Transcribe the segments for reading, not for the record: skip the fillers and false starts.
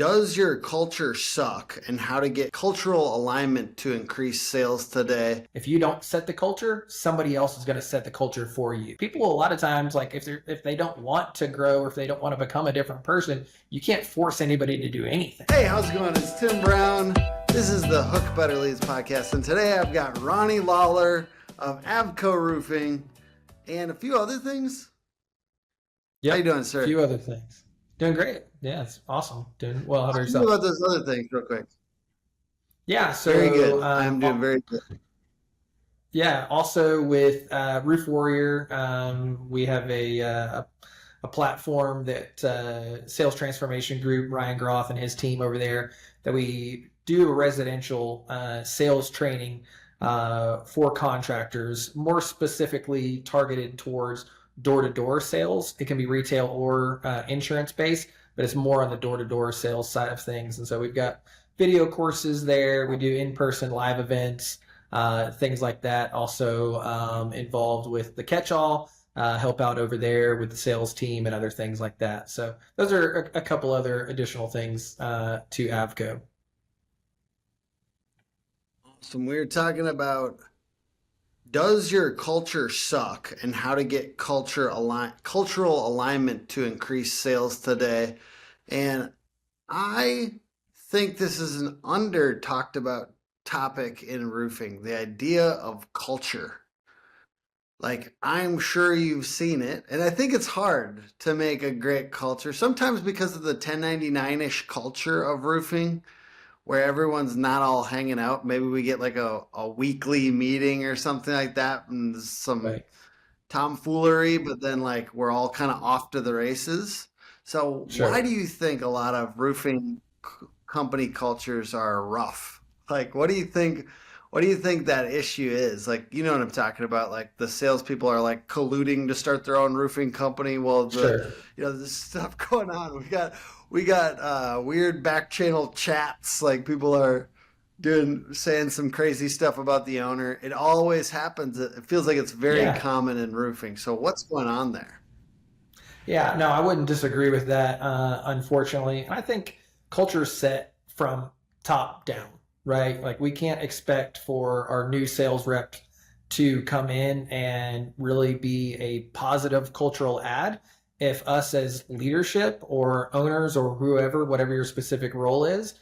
Does your culture suck, and how to get cultural alignment to increase sales today? If you don't set the culture, somebody else is going to set the culture for you. People a lot of times, like if they don't want to grow or if they don't want to become a different person, you can't force anybody to do anything. Hey, how's it going? It's Tim Brown. This is the Hook Better Leads podcast, and today I've got Ronnie Lollar of Avco Roofing and a few other things. Yeah, How you doing, sir? a few other things. Doing great. Yeah, it's awesome. Doing well. How about Talk to me yourself? about those other things real quick. Yeah. Very So good. I'm doing very good. yeah. Also with Roof Warrior, we have a platform that sales transformation group, Ryan Groff and his team over there, that we do a residential sales training for contractors, more specifically targeted towards door-to-door sales. It can be retail or insurance based, but it's more on the door-to-door sales side of things. And so we've got video courses there. We do in-person live events, things like that. Also involved with the catch-all, help out over there with the sales team and other things like that. So those are a couple other additional things to Avco. So we were talking about, does your culture suck, and how to get cultural alignment to increase sales today? And I think this is an under talked about topic in roofing, the idea of culture. Like, I'm sure you've seen it, and I think it's hard to make a great culture, sometimes because of the 1099-ish culture of roofing, where everyone's not all hanging out. Maybe we get like a weekly meeting or something like that, and some Right. tomfoolery, but then like we're all kind of off to the races. So why Sure. do you think a lot of roofing company cultures are rough? Like, what do you think? What do you think that issue is? Like, you know what I'm talking about? Like the salespeople are like colluding to start their own roofing company. Well, Sure. there's stuff going on. We got weird back channel chats. Like people are saying some crazy stuff about the owner. It always happens. It feels like it's very Yeah. common in roofing. So what's going on there? Yeah, no, I wouldn't disagree with that, unfortunately. I think culture is set from top down, right? Like we can't expect for our new sales rep to come in and really be a positive cultural add if us as leadership or owners or whoever, whatever your specific role is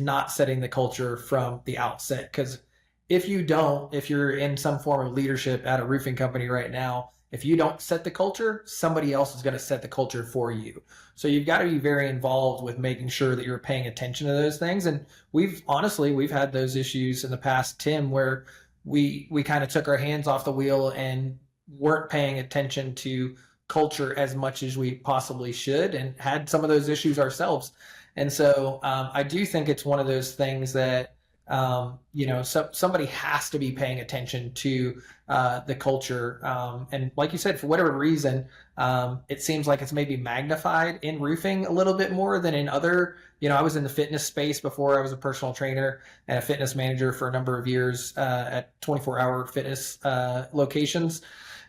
not setting the culture from the outset. Because if you don't, if you're in some form of leadership at a roofing company right now, if you don't set the culture, somebody else is going to set the culture for you. So you've got to be very involved with making sure that you're paying attention to those things. And we've had those issues in the past, Tim, where we kind of took our hands off the wheel and weren't paying attention to culture as much as we possibly should, and had some of those issues ourselves. And so I do think it's one of those things that somebody has to be paying attention to the culture. And like you said, for whatever reason, it seems like it's maybe magnified in roofing a little bit more than in other. I was in the fitness space before. I was a personal trainer and a fitness manager for a number of years at 24-hour fitness locations.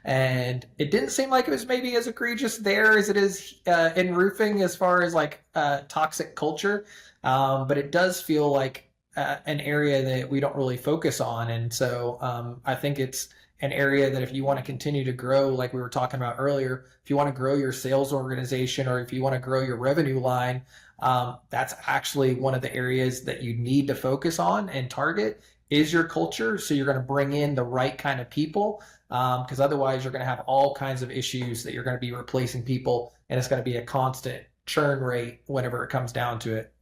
And it didn't seem like it was maybe as egregious there as it is in roofing as far as like toxic culture. But it does feel like an area that we don't really focus on. And so I think it's an area that if you want to continue to grow, like we were talking about earlier, if you want to grow your sales organization or if you want to grow your revenue line, that's actually one of the areas that you need to focus on and target is your culture. So you're going to bring in the right kind of people, because otherwise you're going to have all kinds of issues that you're going to be replacing people, and it's going to be a constant churn rate whenever it comes down to it.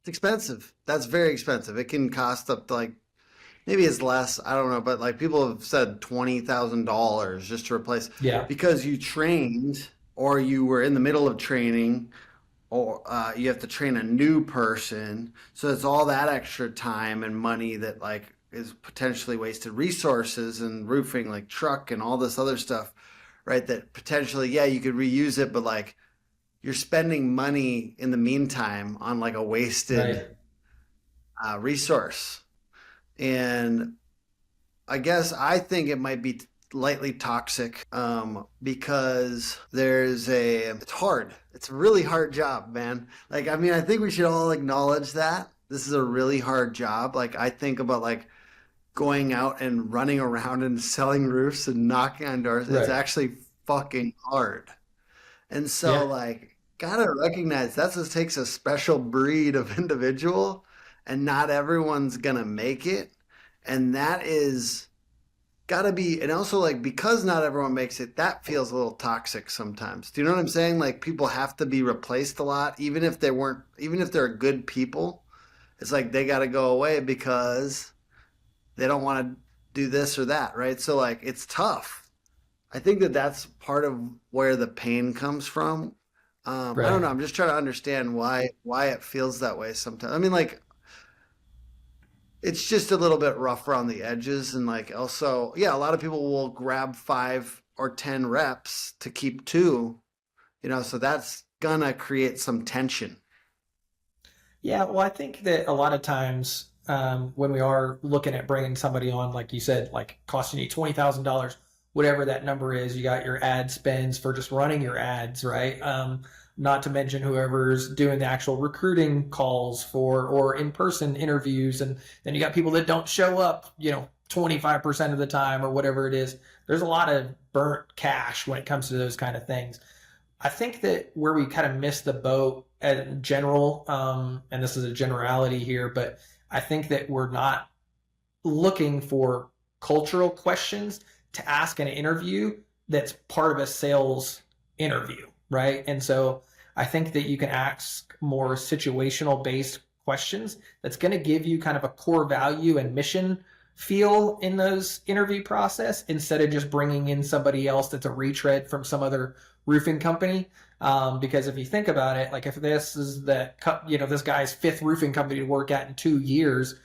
It's expensive. That's very expensive. It can cost up to like, maybe it's less. I don't know, but like people have said $20,000 just to replace, Yeah. because you trained or you were in the middle of training, or you have to train a new person. So it's all that extra time and money that like is potentially wasted resources and roofing, like truck and all this other stuff, right? That potentially, yeah, you could reuse it, but like you're spending money in the meantime on like a wasted Right. resource. And I guess I think it might be lightly toxic because it's hard. It's a really hard job, man. Like, I mean, I think we should all acknowledge that this is a really hard job. Like, I think about like going out and running around and selling roofs and knocking on doors. It's Right. actually fucking hard. And so, Yeah. like, gotta recognize that just takes a special breed of individual, and not everyone's gonna make it. And that is gotta be, and also, like, because not everyone makes it, that feels a little toxic sometimes. Do you know what I'm saying? Like, people have to be replaced a lot, even if they're good people. It's like they gotta go away because they don't want to do this or that, right? So, like, it's tough. I think that that's part of where the pain comes from. I don't Right. know. I'm just trying to understand why it feels that way sometimes. I mean, like, it's just a little bit rough around the edges, and like also, yeah, a lot of people will grab 5 or 10 reps to keep two. So that's gonna create some tension. Yeah, well, I think that a lot of times when we are looking at bringing somebody on, like you said, like costing you $20,000, whatever that number is, you got your ad spends for just running your ads, right? Not to mention whoever's doing the actual recruiting calls for or in-person interviews, and then you got people that don't show up, 25% of the time or whatever it is. There's a lot of burnt cash when it comes to those kind of things. I think that where we kind of miss the boat in general, and this is a generality here, but I think that we're not looking for cultural questions to ask in an interview that's part of a sales interview, right? And so I think that you can ask more situational based questions that's going to give you kind of a core value and mission feel in those interview process instead of just bringing in somebody else that's a retread from some other roofing company. Because if you think about it, like if this is this guy's fifth roofing company to work at in 2 years,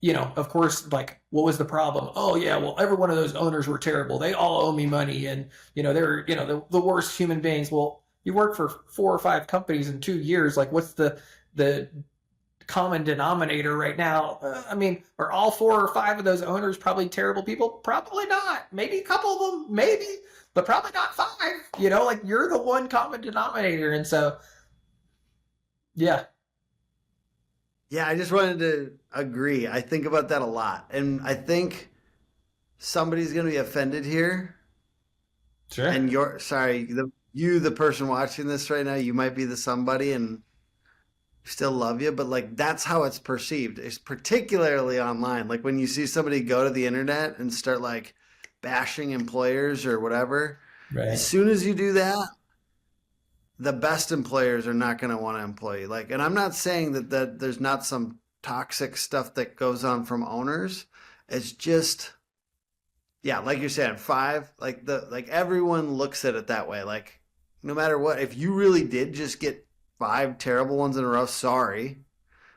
of course, like what was the problem? Oh yeah, well every one of those owners were terrible. They all owe me money, and they're the worst human beings. Well, you work for 4 or 5 companies in 2 years. Like, what's the common denominator right now? I mean, are all 4 or 5 of those owners probably terrible people? Probably not. Maybe a couple of them, maybe, but probably not 5. Like you're the one common denominator, and so yeah, Yeah, I just wanted to agree. I think about that a lot, and I think somebody's gonna be offended here. sure, And you're sorry, the person watching this right now, you might be the somebody, and still love you, but like that's how it's perceived. It's particularly online. Like when you see somebody go to the internet and start like bashing employers or whatever, as right, soon as you do that, the best employers are not going to want to employ you. Like, and I'm not saying that there's not some toxic stuff that goes on from owners. It's just, yeah, like you're saying, 5, like everyone looks at it that way. Like, no matter what, if you really did just get 5 terrible ones in a row, sorry.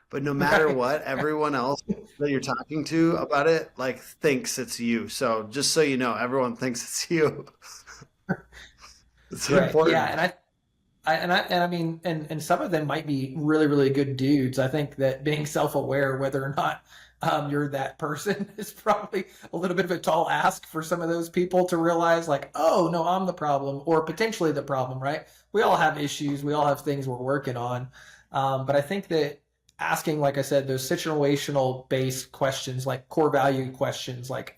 But no matter right, what, everyone else that you're talking to about it like thinks it's you. So just so you know, everyone thinks it's you. It's right, yeah, important. and I mean, and some of them might be really, really good dudes. I think that being self-aware whether or not you're that person is probably a little bit of a tall ask for some of those people to realize, like, oh no, I'm the problem, or potentially the problem, right? We all have issues, we all have things we're working on, but I think that asking, like I said, those situational based questions, like core value questions, like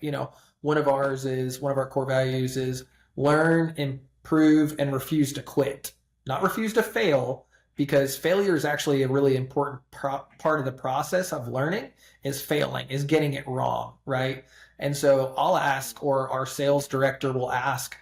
one of our core values is learn, improve, and refuse to quit, not refuse to fail, because failure is actually a really important part of the process of learning. Is failing, is getting it wrong, right? And so I'll ask, or our sales director will ask,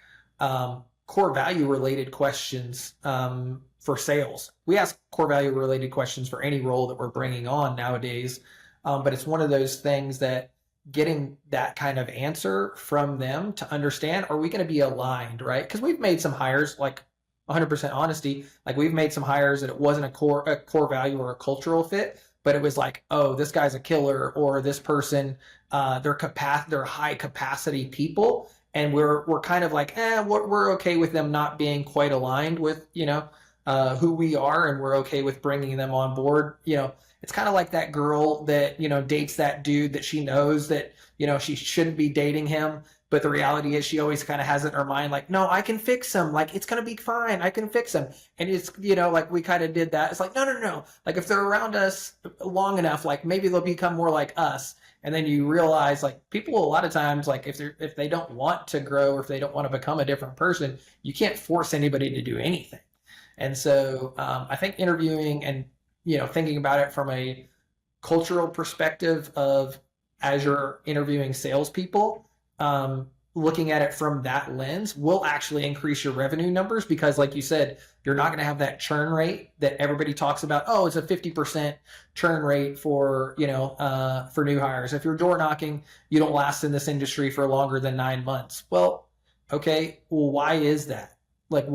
core value related questions for sales. We ask core value related questions for any role that we're bringing on nowadays, but it's one of those things that getting that kind of answer from them to understand, are we going to be aligned, right? Because we've made some hires, like 100% honesty, like we've made some hires that it wasn't a core value or a cultural fit, but it was like, oh, this guy's a killer, or this person, they're high capacity people, and we're kind of like, we're okay with them not being quite aligned with who we are, and we're okay with bringing them on board. It's kind of like that girl that dates that dude that she knows that she shouldn't be dating him, But the reality is she always kind of has it in her mind, like, no, I can fix him. Like, it's going to be fine. I can fix him. And it's, like we kind of did that. It's like, no, no, no. Like, if they're around us long enough, like maybe they'll become more like us. And then you realize, like, people a lot of times, like, if they don't want to grow or if they don't want to become a different person, you can't force anybody to do anything. And so I think interviewing and, thinking about it from a cultural perspective of as you're interviewing salespeople, looking at it from that lens will actually increase your revenue numbers because, like you said, you're not going to have that churn rate that everybody talks about. Oh, it's a 50% churn rate for for new hires. If you're door knocking, you don't last in this industry for longer than 9 months. Well, okay, well, why is that? Like,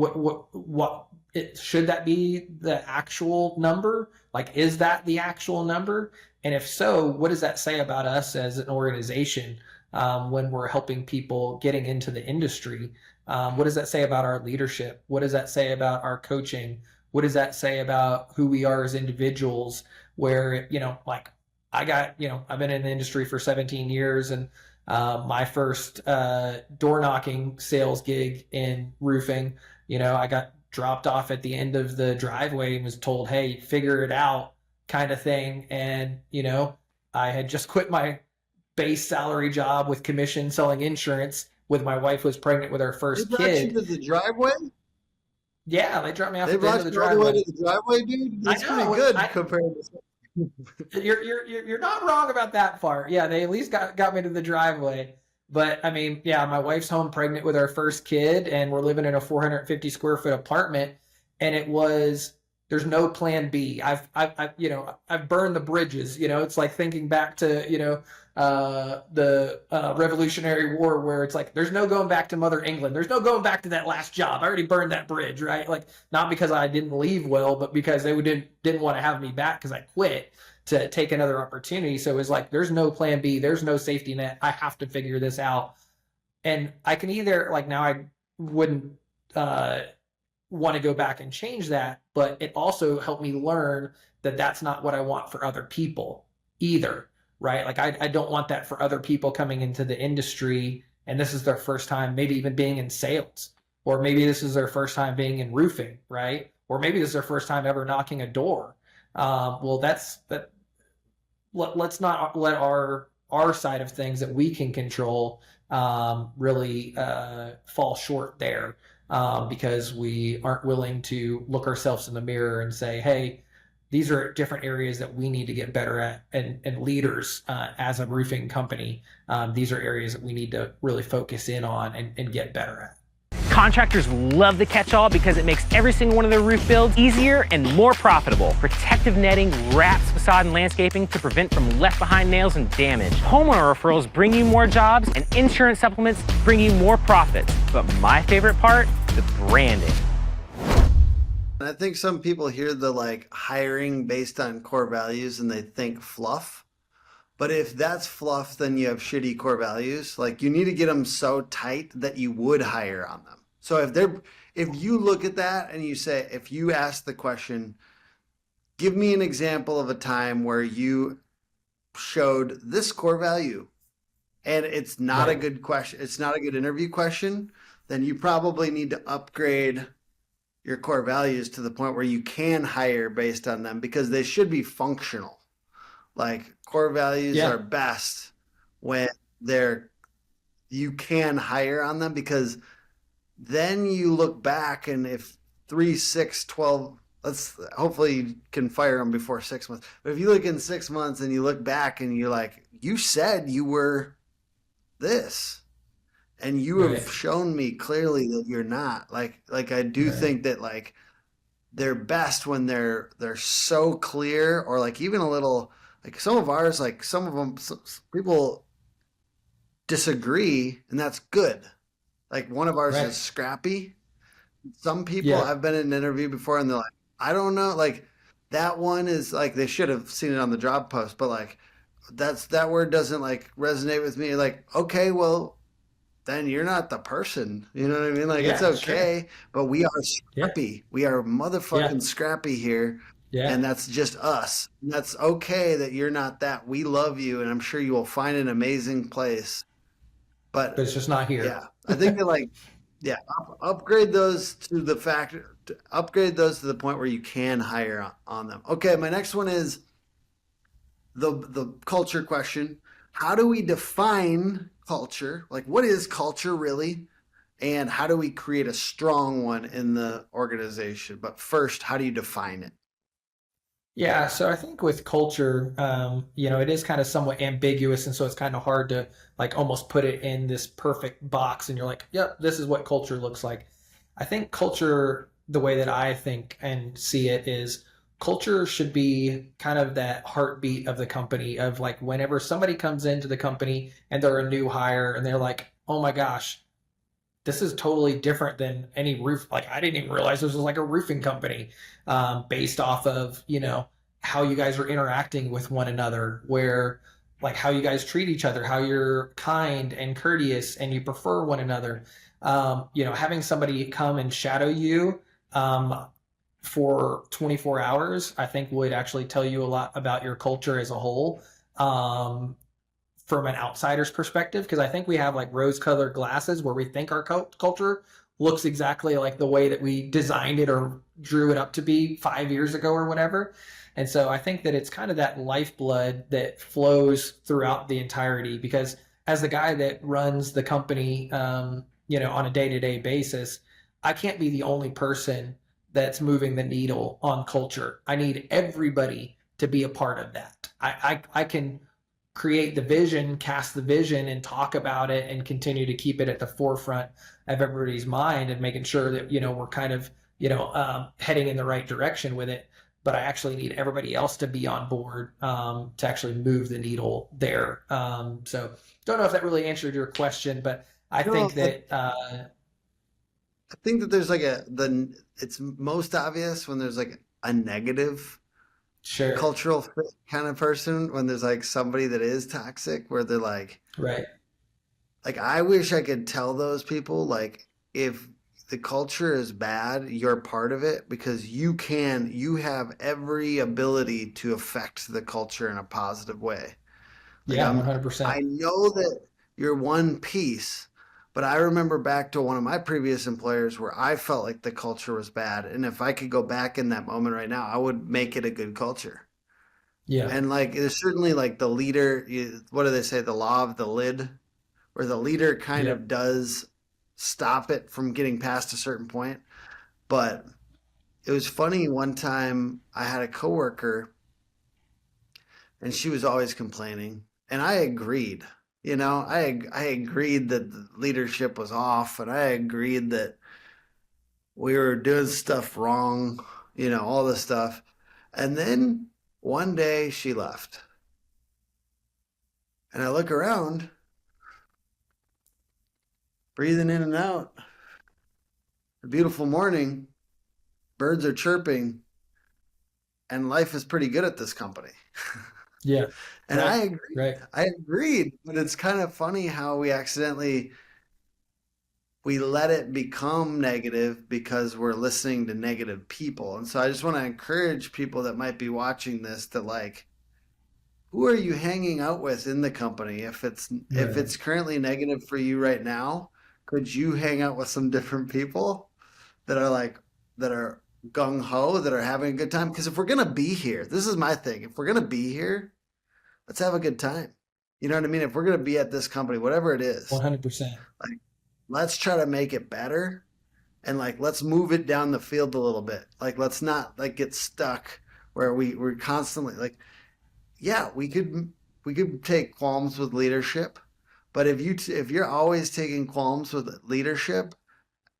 should that be the actual number? Like, is that the actual number? And if so, what does that say about us as an organization when we're helping people getting into the industry? What does that say about our leadership? What does that say about our coaching? What does that say about who we are as individuals? Where, like I've been in the industry for 17 years and my first door knocking sales gig in roofing, I got dropped off at the end of the driveway and was told, hey, figure it out kind of thing. And, I had just quit my base salary job with commission selling insurance with my wife was pregnant with our They first brought you kid. to the driveway? Yeah, they dropped me off They at the end of brought the you all the way driveway. to the driveway, dude? I That's pretty know. good compared to. You're not wrong about that part. Yeah, they at least got me to the driveway. But I mean, yeah, my wife's home pregnant with our first kid, and we're living in a 450 square foot apartment, and there's no plan B. I've burned the bridges. It's like thinking back to the Revolutionary War, where it's like there's no going back to Mother England. There's no going back to that last job. I already burned that bridge, right? Like not because I didn't leave well, but because they didn't want to have me back because I quit to take another opportunity. So it's like there's no plan B. There's no safety net. I have to figure this out. And I can either like now I wouldn't want to go back and change that, but it also helped me learn that that's not what I want for other people either, right? Like I don't want that for other people coming into the industry and this is their first time maybe even being in sales, or maybe this is their first time being in roofing, right? Or maybe this is their first time ever knocking a door. Well, that's that. Let's not let our side of things that we can control really fall short there because we aren't willing to look ourselves in the mirror and say, hey, these are different areas that we need to get better at. And leaders as a roofing company, these are areas that we need to really focus in on and get better at. Contractors love the catch-all because it makes every single one of their roof builds easier and more profitable. Protective netting wraps facade and landscaping to prevent from left-behind nails and damage. Homeowner referrals bring you more jobs, and insurance supplements bring you more profits. But my favorite part, the branding. And I think some people hear the like hiring based on core values and they think fluff. But if that's fluff, then you have shitty core values. Like you need to get them so tight that you would hire on them. So if you look at that and you say, if you ask the question, give me an example of a time where you showed this core value and it's not a good question, it's not a good interview question, then you probably need to upgrade your core values to the point where you can hire based on them because they should be functional. Like core values are best when you can hire on them because then you look back and if 3, 6, 12, hopefully you can fire them before 6 months. But if you look in 6 months and you look back and you're like, you said you were this and you have shown me clearly that you're not. Like I do think that like they're best when they're so clear or like even a little like some of ours, like some of them, people disagree, and that's good. Like one of ours is scrappy. Some people, I've been in an interview before, and they're like, I don't know. Like that one is like they should have seen it on the job post, but like that word doesn't like resonate with me. Like, okay, well, then you're not the person. You know what I mean? Like it's okay, but we are scrappy. We are motherfucking scrappy here. Yeah. And that's just us. And that's okay that you're not that. We love you, and I'm sure you will find an amazing place. but But it's just not here. yeah, I think that like yeah, upgrade those to the factor, upgrade those to the point where you can hire on them. Okay, my next one is the culture question. How do we define culture? Like, what is culture really? And how do we create a strong one in the organization? But first, how do you define it? Yeah, so I think with culture, it is kind of somewhat ambiguous, and so it's kind of hard to like almost put it in this perfect box, and you're like, yep, this is what culture looks like. I think culture, the way that I think and see it is culture should be kind of that heartbeat of the company of like whenever somebody comes into the company and they're a new hire and they're like, oh my gosh, this is totally different than any roof. Like I didn't even realize this was like a roofing company, based off of how you guys are interacting with one another, where like how you guys treat each other, how you're kind and courteous, and you prefer one another. Having somebody come and shadow you for 24 hours, I think would actually tell you a lot about your culture as a whole. From an outsider's perspective, because I think we have like rose-colored glasses where we think our culture looks exactly like the way that we designed it or drew it up to be 5 years ago or whatever. And so I think that it's kind of that lifeblood that flows throughout the entirety, because as the guy that runs the company, on a day-to-day basis, I can't be the only person that's moving the needle on culture. I need everybody to be a part of that. I can create the vision, cast the vision, and talk about it and continue to keep it at the forefront of everybody's mind and making sure that, we're kind of, heading in the right direction with it. But I actually need everybody else to be on board to actually move the needle there. So don't know if that really answered your question, but I No, think that, I think that there's like it's most obvious when there's like a negative sure, cultural fit kind of person, when there's like somebody that is toxic, where they're right. like I wish I could tell those people like, if the culture is bad, you're part of it, because you have every ability to affect the culture in a positive way. Like Yeah, 100%. I know that you're one piece, but I remember back to one of my previous employers where I felt like the culture was bad, and if I could go back in that moment right now, I would make it a good culture. Yeah. And like there's certainly like the leader, what do they say, the law of the lid, where the leader kind Yeah. of does stop it from getting past a certain point. But it was funny, one time I had a coworker and she was always complaining, and I agreed. I agreed that the leadership was off, and I agreed that we were doing stuff wrong, all this stuff. And then one day she left, and I look around, breathing in and out, a beautiful morning, birds are chirping, and life is pretty good at this company. Yeah. And Right. I agreed. Right. I agreed, but it's kind of funny how we let it become negative because we're listening to negative people. And so I just want to encourage people that might be watching this to like, who are you hanging out with in the company? If Right. it's currently negative for you right now, could you hang out with some different people that are that are gung ho, that are having a good time? Because if we're gonna be here, this is my thing. If we're gonna be here, let's have a good time. You know what I mean? If we're gonna be at this company, whatever it is, 100%. like let's try to make it better, and like let's move it down the field a little bit. Like let's not like get stuck where we're constantly like, yeah, we could take qualms with leadership, but if you're always taking qualms with leadership,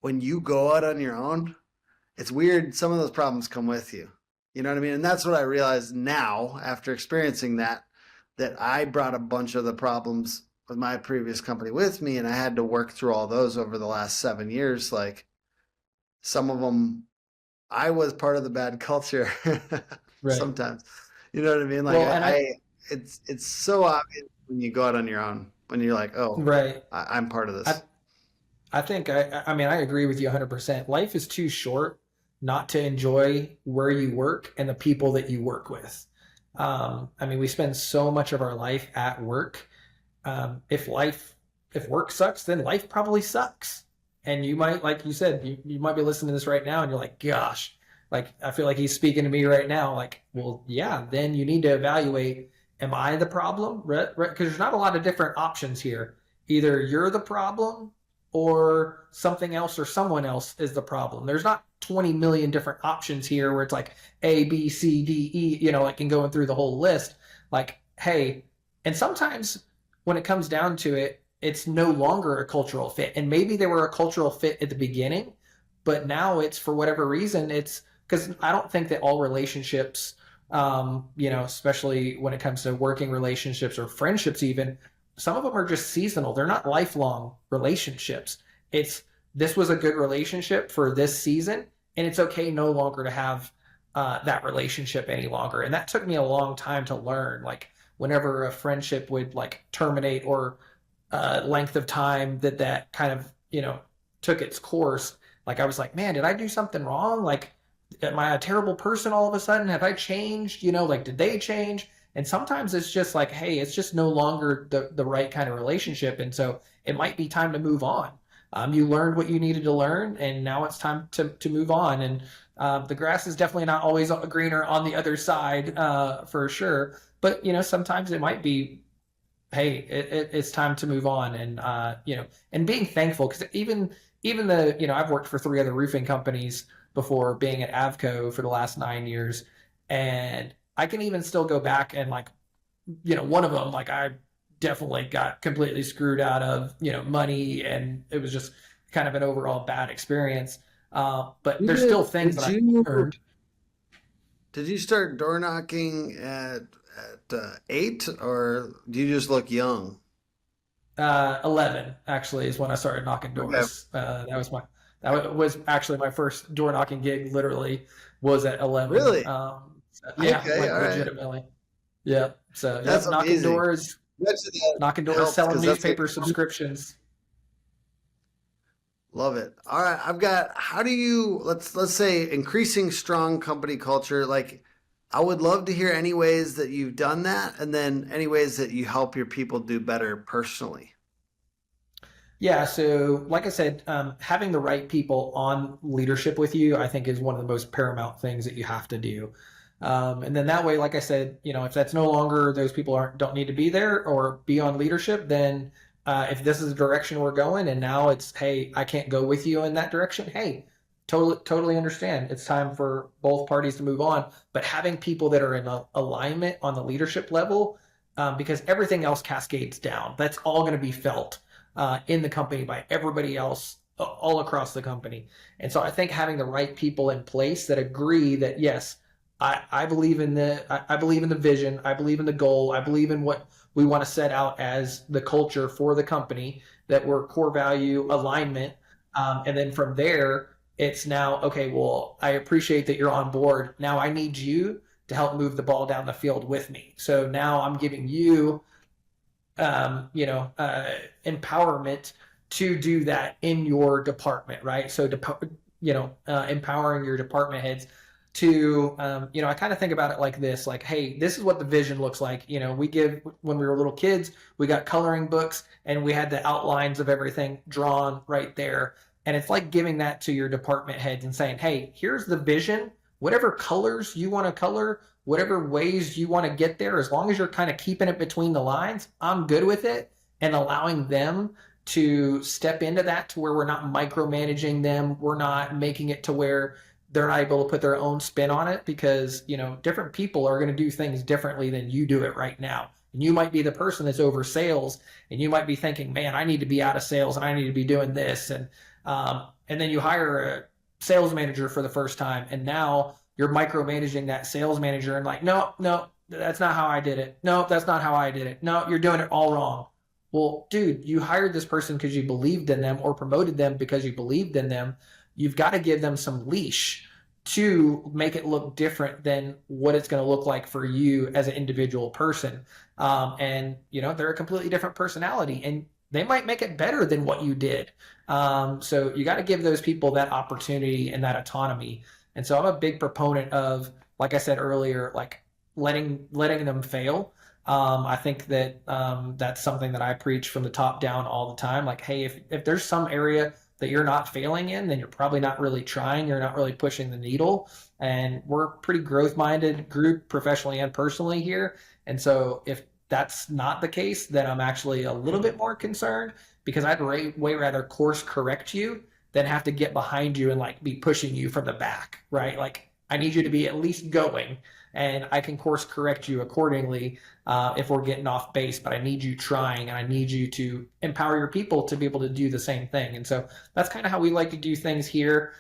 when you go out on your own, it's weird. Some of those problems come with you. You know what I mean? And that's what I realize now after experiencing that I brought a bunch of the problems with my previous company with me, and I had to work through all those over the last 7 years. Like some of them, I was part of the bad culture Right. sometimes. You know what I mean? Like Well, and it's so obvious when you go out on your own, when you're like, oh, right. I'm part of I, this. I think I mean I agree with you 100%. Life is too short not to enjoy where you work and the people that you work with. I mean, we spend so much of our life at work. If life if work sucks, then life probably sucks. And you might, like you said, you might be listening to this right now and you're like, gosh, like, I feel like he's speaking to me right now. Like, well, yeah, then you need to evaluate, am I the problem? Right? Because there's not a lot of different options here. Either you're the problem or something else or someone else is the problem. There's not 20 million different options here where it's like A, B, C, D, E, like, and going through the whole list. Like, hey, and sometimes when it comes down to it, it's no longer a cultural fit. And maybe they were a cultural fit at the beginning, but now it's, for whatever reason, it's because I don't think that all relationships, especially when it comes to working relationships or friendships even, some of them are just seasonal. They're not lifelong relationships. This was a good relationship for this season, and it's okay no longer to have that relationship any longer. And that took me a long time to learn. Like, whenever a friendship would like terminate, or length of time that kind of took its course, like, I was like, man, did I do something wrong? Like, am I a terrible person all of a sudden? Have I changed? Like, did they change? And sometimes it's just like, hey, it's just no longer the right kind of relationship. And so it might be time to move on. You learned what you needed to learn, and now it's time to move on. And the grass is definitely not always greener on the other side, for sure. But, sometimes it might be, hey, it's time to move on. And, and being thankful, because even I've worked for 3 other roofing companies before being at Avco for the last 9 years. And I can even still go back and, like, one of them, like, I definitely got completely screwed out of, money, and it was just kind of an overall bad experience. But there's still things that I learned. Did you start door knocking at 8, or do you just look young? 11 actually is when I started knocking doors. Okay. That was actually my first door knocking gig. Literally was at 11. Really? Yeah, Okay, like all right. legitimately. Yeah. So That's knocking amazing. doors, Helps, selling 'cause that's newspaper like- subscriptions. Love it. All right, I've got. How do you let's say increasing strong company culture? Like, I would love to hear any ways that you've done that, and then any ways that you help your people do better personally. Yeah, so like I said, having the right people on leadership with you, I think, is one of the most paramount things that you have to do. And then that way, like I said, if that's no longer, those people don't need to be there or be on leadership, then if this is the direction we're going, and now it's, hey, I can't go with you in that direction, hey, totally understand. It's time for both parties to move on. But having people that are in alignment on the leadership level, because everything else cascades down. That's all going to be felt in the company by everybody else all across the company. And so I think having the right people in place that agree that, yes, I believe in I believe in the vision, I believe in the goal, I believe in what we want to set out as the culture for the company, that we're core value alignment. And then from there, it's now, okay, well, I appreciate that you're on board. Now I need you to help move the ball down the field with me. So now I'm giving you empowerment to do that in your department, right? So, empowering your department heads to, I kind of think about it like this, like, hey, this is what the vision looks like. When we were little kids, we got coloring books and we had the outlines of everything drawn right there. And it's like giving that to your department heads and saying, hey, here's the vision, whatever colors you want to color, whatever ways you want to get there, as long as you're kind of keeping it between the lines, I'm good with it. And allowing them to step into that, to where we're not micromanaging them. We're not making it to where they're not able to put their own spin on it, because, different people are going to do things differently than you do it right now. And you might be the person that's over sales, and you might be thinking, man, I need to be out of sales and I need to be doing this. And then you hire a sales manager for the first time, and now you're micromanaging that sales manager and like, no, that's not how I did it. No, that's not how I did it. No, you're doing it all wrong. Well, dude, you hired this person because you believed in them, or promoted them because you believed in them. You've got to give them some leash to make it look different than what it's going to look like for you as an individual person. They're a completely different personality, and they might make it better than what you did. So you got to give those people that opportunity and that autonomy. And so I'm a big proponent of, like I said earlier, like letting them fail. I think that that's something that I preach from the top down all the time. Like, hey, if there's some area that you're not failing in, then you're probably not really trying. You're not really pushing the needle. And we're pretty growth minded group, professionally and personally here. And so if that's not the case, then I'm actually a little bit more concerned because I'd way rather course correct you than have to get behind you and like be pushing you from the back, right? Like I need you to be at least going and I can course correct you accordingly if we're getting off base, but I need you trying and I need you to empower your people to be able to do the same thing. And so that's kind of how we like to do things here,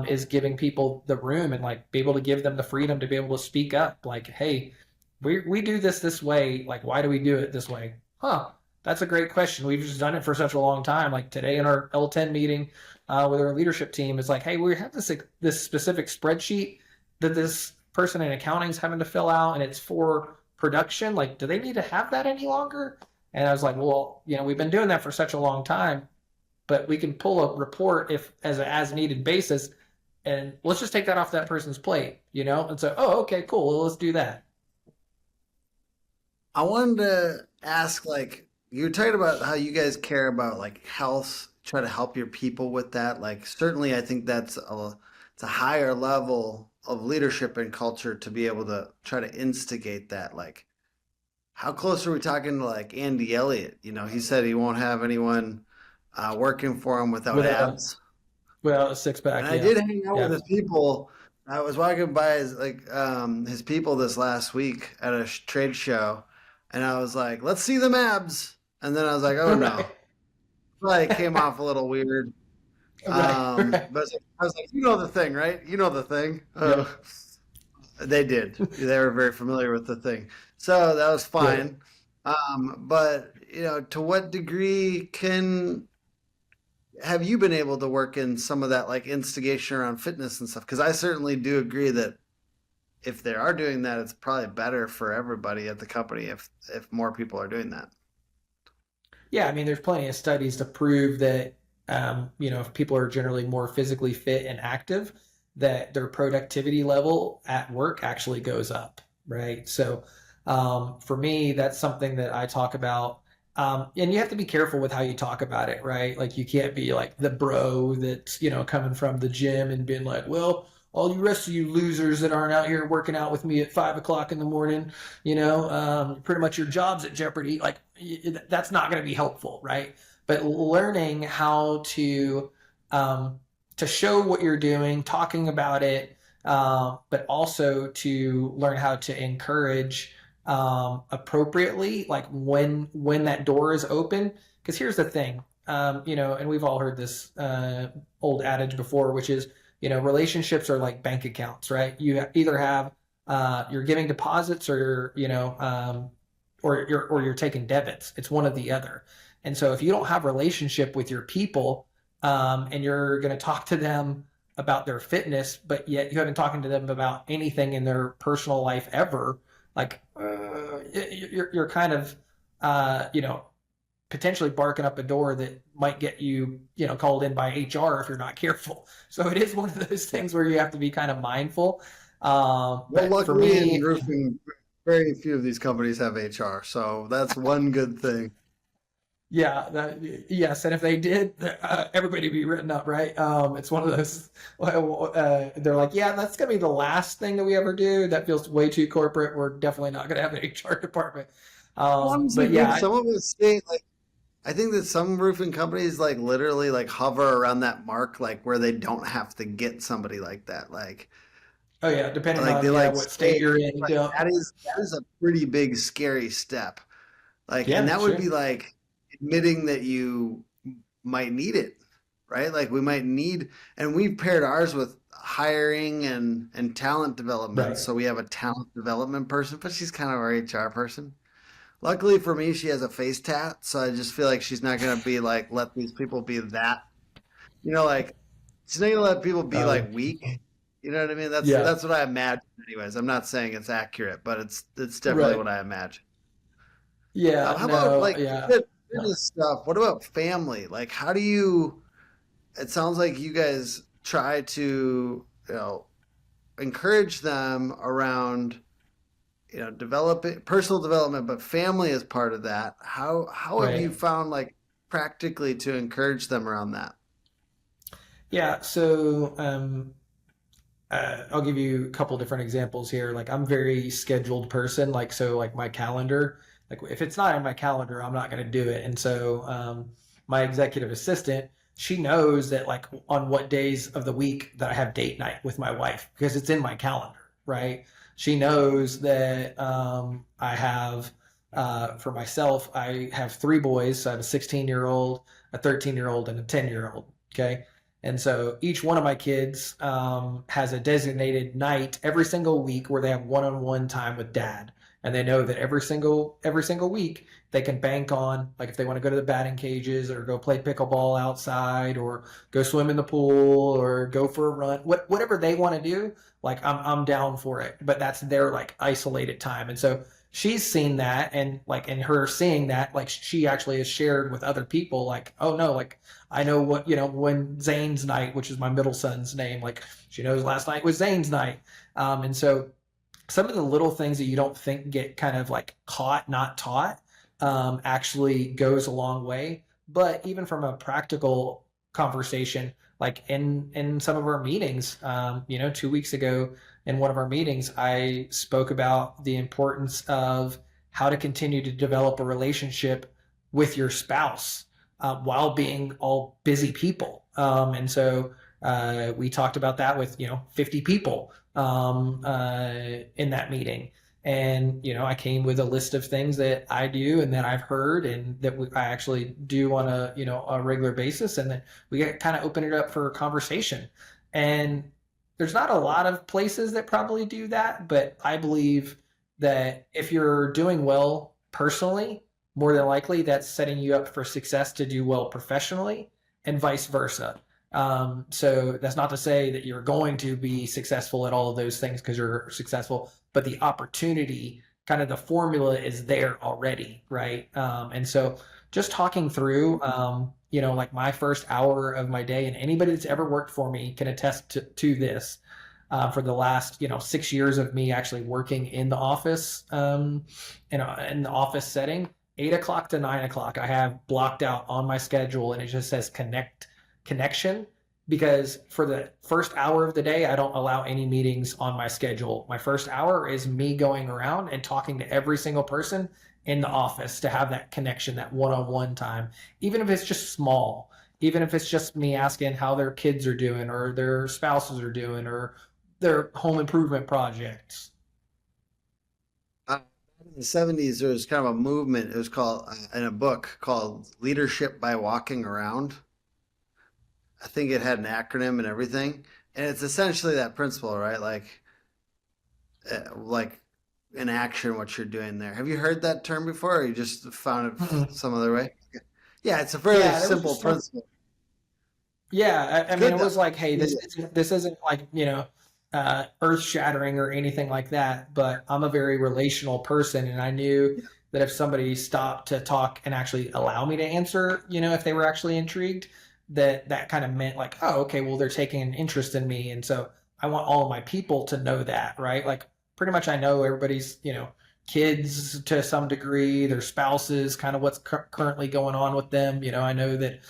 is giving people the room and like be able to give them the freedom to be able to speak up. Like, hey, we do this way. Like, why do we do it this way? Huh. That's a great question. We've just done it for such a long time. Like today in our L10 meeting with our leadership team, it's like, hey, we have this specific spreadsheet that this person in accounting is having to fill out, and it's for production. Like, do they need to have that any longer? And I was like, well, we've been doing that for such a long time, but we can pull a report if as needed basis, and let's just take that off that person's plate, And so, oh, okay, cool. Well, let's do that. I wanted to ask, like, you were talking about how you guys care about like health, try to help your people with that. Like, certainly, I think it's a higher level of leadership and culture to be able to try to instigate that. Like, how close are we talking to like Andy Elliott? He said he won't have anyone working for him without Without abs. without a six And pack, I yeah, did hang out with yeah. his people. I was walking by his people this last week at a trade show, and I was like, "Let's see them abs." And then I was like, "Oh no!" Right, Like came off a little weird. right, right. But I was like, you know the thing, right? You know the thing. Yep, They did. They were very familiar with the thing, so that was right. fine. But to what degree can have you been able to work in some of that like instigation around fitness and stuff? Because I certainly do agree that if they are doing that, it's probably better for everybody at the company if more people are doing that. Yeah, I mean, there's plenty of studies to prove that, if people are generally more physically fit and active, that their productivity level at work actually goes up, right? So, for me, that's something that I talk about. And you have to be careful with how you talk about it, right? Like, you can't be like the bro that's, coming from the gym and being like, well, all you rest of you losers that aren't out here working out with me at 5 o'clock in the morning, pretty much your job's at jeopardy. Like that's not going to be helpful, right? But learning how to show what you're doing, talking about it, but also to learn how to encourage appropriately, like when that door is open. Because here's the thing, and we've all heard this old adage before, which is relationships are like bank accounts, right? You either have you're giving deposits or or you're taking debits. It's one or the other. And so if you don't have a relationship with your people, and you're going to talk to them about their fitness, but yet you haven't talking to them about anything in their personal life ever, like you're kind of potentially barking up a door that might get you, called in by HR if you're not careful. So it is one of those things where you have to be kind of mindful. Well, But for luckily in me, roofing, very few of these companies have HR, so that's one good thing. yeah, yes, and if they did, everybody would be written up, right? It's one of those. Well, they're like, yeah, that's gonna be the last thing that we ever do. That feels way too corporate. We're definitely not gonna have an HR department. I honestly But think yeah, some of us stay like I think that some roofing companies like literally like hover around that mark like where they don't have to get somebody like that. oh yeah, depending Like on they like what state stay you're in. like Yeah, that is a pretty big scary step. And yeah, that would be sure, like admitting that you might need it, right? Like we might need, and we've paired ours with hiring and talent development. right. So we have a talent development person, but she's kind of our HR person. Luckily for me, she has a face tat, so I just feel like she's not gonna be like let these people be that, like she's not gonna let people be Uh, like weak. You know what I mean? That's yeah, that's what I imagine. Anyways, I'm not saying it's accurate, but it's definitely right. what I imagine. Yeah, How about no, like yeah, no. fitness stuff? What about family? Like, how do you? It sounds like you guys try to, encourage them around, personal development, but family is part of that. How have you Right. found like practically to encourage them around that? Yeah. So I'll give you a couple different examples here. Like I'm a very scheduled person. Like so, like my calendar. Like if it's not in my calendar, I'm not going to do it. And so my executive assistant, she knows that like on what days of the week that I have date night with my wife because it's in my calendar, right? She knows that I have for myself, I have three boys. So I have a 16-year-old, a 13-year-old, and a 10-year-old. Okay. And so each one of my kids has a designated night every single week where they have one-on-one time with dad. And they know that every single week they can bank on, like if they want to go to the batting cages or go play pickleball outside or go swim in the pool or go for a run, whatever they want to do, like I'm down for it. But that's their like isolated time. And so she's seen that, and like in her seeing that, like she actually has shared with other people, like, oh no, like I know what, when Zane's night, which is my middle son's name, like she knows last night was Zane's night. And so some of the little things that you don't think get kind of like caught, not taught, actually goes a long way. But even from a practical conversation, like in some of our meetings, 2 weeks ago in one of our meetings, I spoke about the importance of how to continue to develop a relationship with your spouse while being all busy people. And so we talked about that with 50 people in that meeting. And I came with a list of things that I do and that I've heard and that I actually do on a regular basis, and then we kind of open it up for conversation. And there's not a lot of places that probably do that, but I believe that if you're doing well personally, more than likely that's setting you up for success to do well professionally, and vice versa. So that's not to say that you're going to be successful at all of those things because you're successful, but the opportunity, kind of the formula is there already, right? And so just talking through, like my first hour of my day, and anybody that's ever worked for me can attest to this. For the last 6 years of me actually working in the office, in the office setting, 8 o'clock to 9 o'clock, I have blocked out on my schedule, and it just says connection, because for the first hour of the day, I don't allow any meetings on my schedule. My first hour is me going around and talking to every single person in the office to have that connection, that one-on-one time, even if it's just small, even if it's just me asking how their kids are doing or their spouses are doing or their home improvement projects. In the 70s, there was kind of a movement. It was called, in a book called Leadership by Walking Around. I think it had an acronym and everything. And it's essentially that principle, right? Like in action, what you're doing there. Have you heard that term before, or you just found Mhm. it some other way? Yeah, it's a fairly Yeah, there was simple just some. principle. Yeah, I mean, Good it though. was like, hey, this isn't like earth shattering or anything like that. But I'm a very relational person, and I knew that if somebody stopped to talk and actually allow me to answer, if they were actually intrigued, that kind of meant like, oh, okay, well, they're taking an interest in me, and so I want all of my people to know that, right? Like, pretty much, I know everybody's, kids to some degree, their spouses, kind of what's currently going on with them. I know that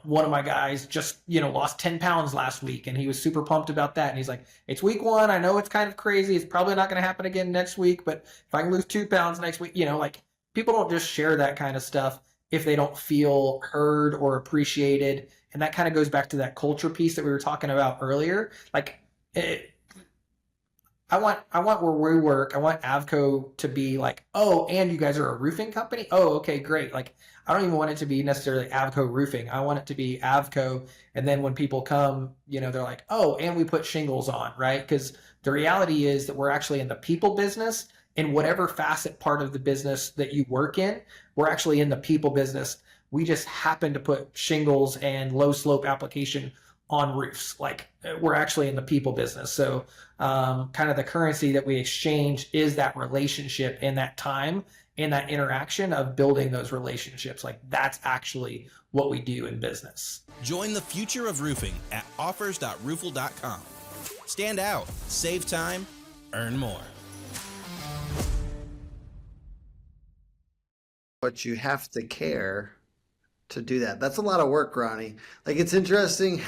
one of my guys just, lost 10 pounds last week, and he was super pumped about that. And he's like, it's week one. I know it's kind of crazy. It's probably not going to happen again next week, but if I can lose 2 pounds next week, like people don't just share that kind of stuff if they don't feel heard or appreciated. And that kind of goes back to that culture piece that we were talking about earlier. Like, I want where we work. I want Avco to be like, oh, and you guys are a roofing company? Oh, okay, great. Like, I don't even want it to be necessarily Avco roofing. I want it to be Avco. And then when people come, they're like, oh, and we put shingles on, right? Because the reality is that we're actually in the people business. In whatever facet part of the business that you work in, we're actually in the people business. We just happen to put shingles and low slope application on roofs. Like, we're actually in the people business. So kind of the currency that we exchange is that relationship and that time and that interaction of building those relationships. Like, that's actually what we do in business. Join the future of roofing at offers.roofle.com. Stand out, save time, earn more. but you have to care to do that. That's a lot of work, Ronnie. Like it's interesting,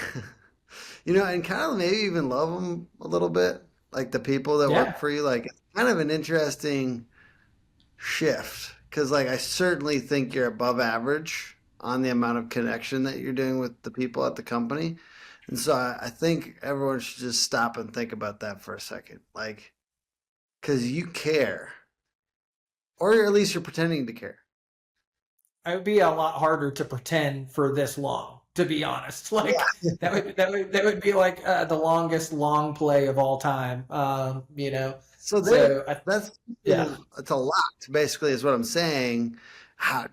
and kind of maybe even love them a little bit, like the people that work Yeah, for you. Like it's kind of an interesting shift because, like, I certainly think you're above average on the amount of connection that you're doing with the people at the company. And so I think everyone should just stop and think about that for a second. Like, because you care, or at least you're pretending to care. it would be a lot harder to pretend for this long, to be honest. Like that would be like the longest long play of all time. So So that's yeah, it's a lot, basically, is what I'm saying. How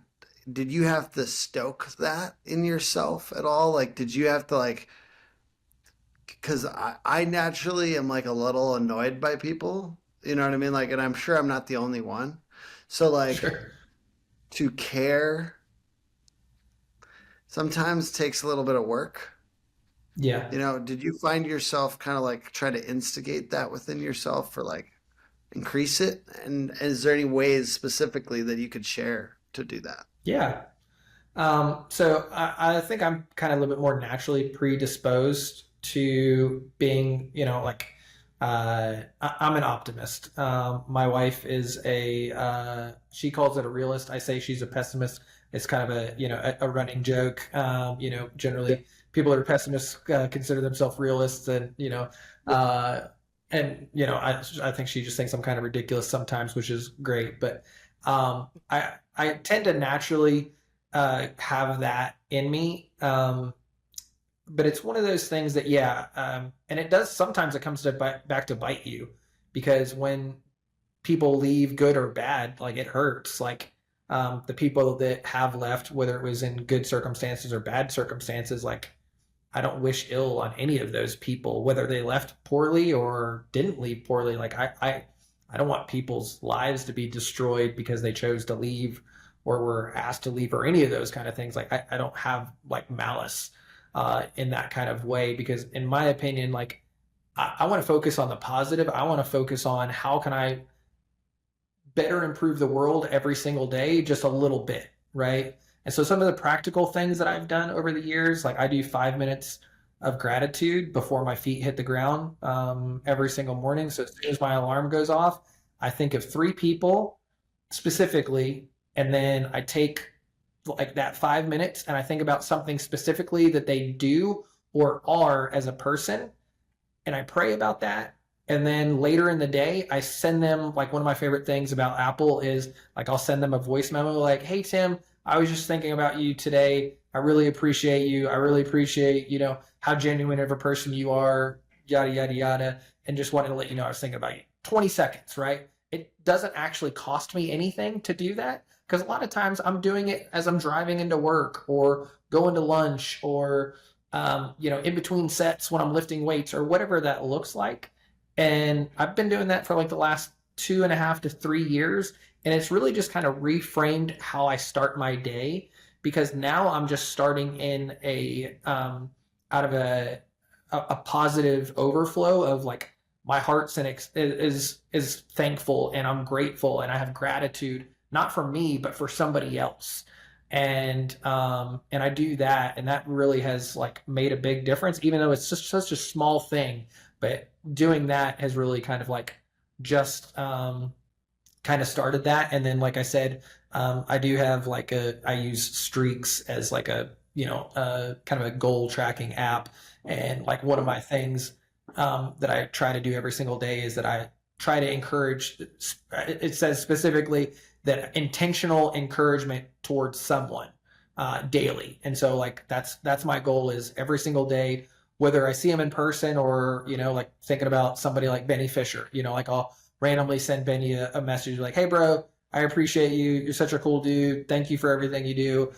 did you have to stoke that in yourself at all? Like, did you have to like? Because I naturally am like a little annoyed by people. You know what I mean? Like, and I'm sure I'm not the only one. So like sure. to care sometimes takes a little bit of work. Yeah. Did you find yourself kind of like try to instigate that within yourself or like increase it? And is there any ways specifically that you could share to do that? Yeah. So I think I'm kind of a little bit more naturally predisposed to being, I'm an optimist. My wife is she calls it a realist. I say she's a pessimist. It's kind of a running joke. Generally people that are pessimists consider themselves realists I think she just thinks I'm kind of ridiculous sometimes, which is great. But I tend to naturally have that in me. But it's one of those things that, and it does sometimes it comes back to bite you because when people leave, good or bad, like it hurts. Like the people that have left, whether it was in good circumstances or bad circumstances, like I don't wish ill on any of those people, whether they left poorly or didn't leave poorly. Like I don't want people's lives to be destroyed because they chose to leave or were asked to leave or any of those kind of things. Like I don't have like malice in that kind of way because in my opinion, like I want to focus on the positive. I want to focus on how can I better improve the world every single day, just a little bit, right? And so some of the practical things that I've done over the years, like I do 5 minutes of gratitude before my feet hit the ground every single morning. So as soon as my alarm goes off, I think of 3 people specifically, and then I take like that 5 minutes and I think about something specifically that they do or are as a person, and I pray about that. And then later in the day, I send them, like, one of my favorite things about Apple is like I'll send them a voice memo like, "Hey Tim, I was just thinking about you today. I really appreciate you. I really appreciate, how genuine of a person you are, yada, yada, yada. And just wanted to let you know I was thinking about you." 20 seconds, right? It doesn't actually cost me anything to do that because a lot of times I'm doing it as I'm driving into work or going to lunch or, in between sets when I'm lifting weights or whatever that looks like. And I've been doing that for like the last 2.5 to 3 years. And it's really just kind of reframed how I start my day because now I'm just starting in out of a positive overflow of like my heart's is thankful and I'm grateful and I have gratitude, not for me, but for somebody else. And I do that. And that really has like made a big difference, even though it's just such a small thing, but doing that has really kind of like just, kind of started that. And then, like I said, I do have like I use Streaks as like kind of a goal tracking app. And like one of my things that I try to do every single day is that I try to encourage, it says specifically that intentional encouragement towards someone daily. And so like that's my goal is every single day, whether I see them in person or, like thinking about somebody like Benny Fisher, like I'll randomly send Benny a message like, "Hey bro, I appreciate you. You're such a cool dude. Thank you for everything you do."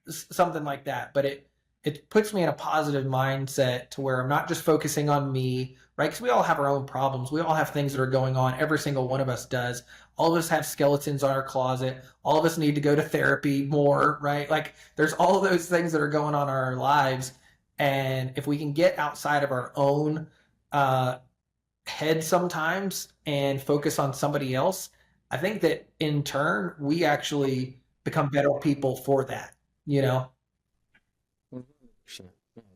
Something like that. But it puts me in a positive mindset to where I'm not just focusing on me, right? Because we all have our own problems. We all have things that are going on. Every single one of us does. All of us have skeletons in our closet. All of us need to go to therapy more, right? Like there's all of those things that are going on in our lives. And if we can get outside of our own head sometimes and focus on somebody else, I think that in turn, we actually become better people for that, you know? 100%.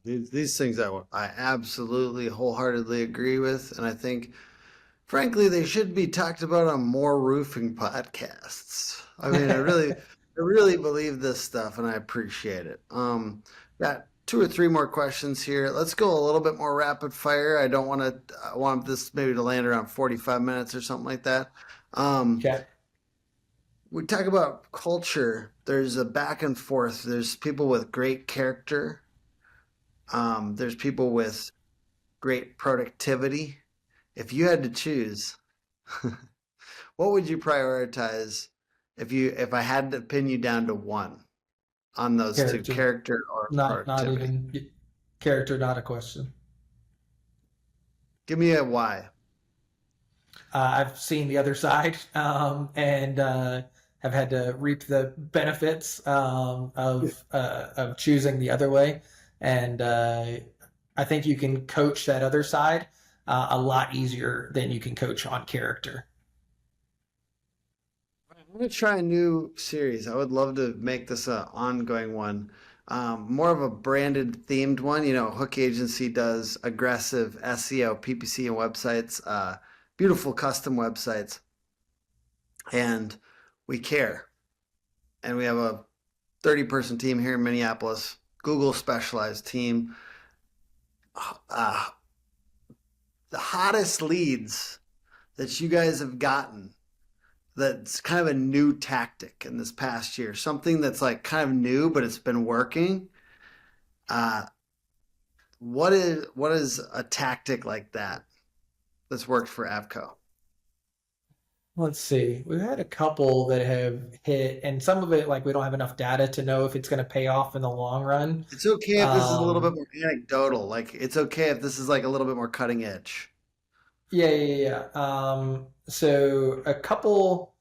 These things I absolutely wholeheartedly agree with, and I think, frankly, they should be talked about on more roofing podcasts. I mean, I really believe this stuff, and I appreciate it. Got two or three more questions here. Let's go a little bit more rapid fire. I don't want to. I want this maybe to land around 45 minutes or something like that. Um, Okay. we talk about culture. There's a back and forth. There's people with great character. There's people with great productivity. If you had to choose, what would you prioritize if I had to pin you down to one on those two, Character, character or not productivity? even character, not a question. Give me a why. I've seen the other side, and have had to reap the benefits of choosing the other way. And I think you can coach that other side a lot easier than you can coach on character. I'm gonna try a new series. I would love to make this an ongoing one. More of a branded themed one. You know, Hook Agency does aggressive SEO, PPC, and websites, beautiful custom websites, and we care. And we have a 30-person team here in Minneapolis, Google specialized team. Uh, the hottest leads that you guys have gotten, that's kind of a new tactic in this past year, something that's like kind of new, but it's been working. Uh, what is a tactic like that that's worked for Avco? Let's see. We've had a couple that have hit, and some of it, like, we don't have enough data to know if it's going to pay off in the long run. It's okay if this is a little bit Um, more anecdotal. Like it's okay if this is like a little bit more cutting edge. yeah. So a couple,